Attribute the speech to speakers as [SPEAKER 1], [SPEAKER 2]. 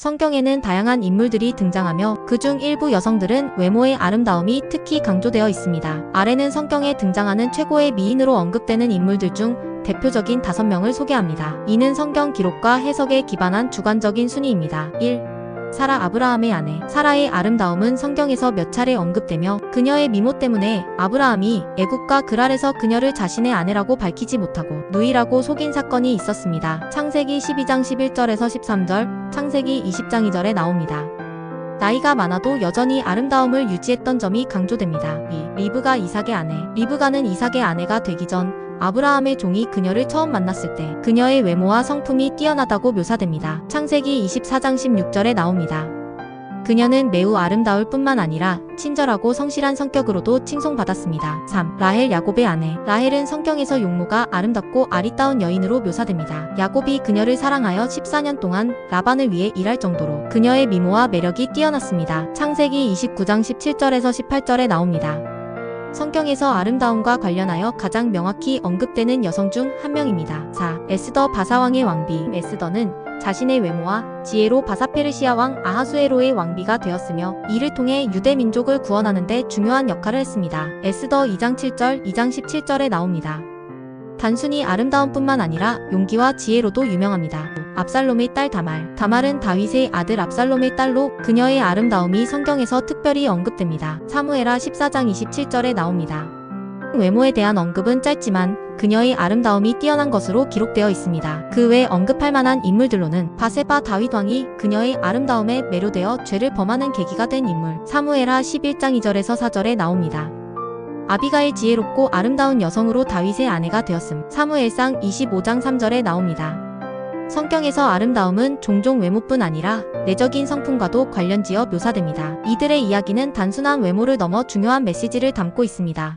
[SPEAKER 1] 성경에는 다양한 인물들이 등장하며 그중 일부 여성들은 외모의 아름다움이 특히 강조되어 있습니다. 아래는 성경에 등장하는 최고의 미인으로 언급되는 인물들 중 대표적인 5명을 소개합니다. 이는 성경 기록과 해석에 기반한 주관적인 순위입니다. 1. 사라, 아브라함의 아내. 사라의 아름다움은 성경에서 몇 차례 언급되며 그녀의 미모 때문에 아브라함이 애국가 그랄에서 그녀를 자신의 아내라고 밝히지 못하고 누이라고 속인 사건이 있었습니다. 창세기 12장 11절에서 13절, 창세기 20장 2절에 나옵니다. 나이가 많아도 여전히 아름다움을 유지했던 점이 강조됩니다. 2. 리브가 이삭의 아내. 리브가는 이삭의 아내가 되기 전 아브라함의 종이 그녀를 처음 만났을 때 그녀의 외모와 성품이 뛰어나다고 묘사됩니다. 창세기 24장 16절에 나옵니다. 그녀는 매우 아름다울 뿐만 아니라 친절하고 성실한 성격으로도 칭송받았습니다. 3. 라헬, 야곱의 아내. 라헬은 성경에서 용모가 아름답고 아리따운 여인으로 묘사됩니다. 야곱이 그녀를 사랑하여 14년 동안 라반을 위해 일할 정도로 그녀의 미모와 매력이 뛰어났습니다. 창세기 29장 17절에서 18절에 나옵니다. 성경에서 아름다움과 관련하여 가장 명확히 언급되는 여성 중 한 명입니다. 4. 에스더, 바사왕의 왕비. 에스더는 자신의 외모와 지혜로 바사페르시아 왕 아하수에로의 왕비가 되었으며 이를 통해 유대 민족을 구원하는 데 중요한 역할을 했습니다. 에스더 2장 7절, 2장 17절에 나옵니다. 단순히 아름다움뿐만 아니라 용기와 지혜로도 유명합니다. 압살롬의 딸 다말. 다말은 다윗의 아들 압살롬의 딸로 그녀의 아름다움이 성경에서 특별히 언급됩니다. 사무엘하 14장 27절에 나옵니다. 외모에 대한 언급은 짧지만 그녀의 아름다움이 뛰어난 것으로 기록되어 있습니다. 그 외 언급할 만한 인물들로는 바세바, 다윗 왕이 그녀의 아름다움에 매료되어 죄를 범하는 계기가 된 인물, 사무엘하 11장 2절에서 4절에 나옵니다. 아비가일, 지혜롭고 아름다운 여성으로 다윗의 아내가 되었음, 사무엘상 25장 3절에 나옵니다. 성경에서 아름다움은 종종 외모뿐 아니라 내적인 성품과도 관련지어 묘사됩니다. 이들의 이야기는 단순한 외모를 넘어 중요한 메시지를 담고 있습니다.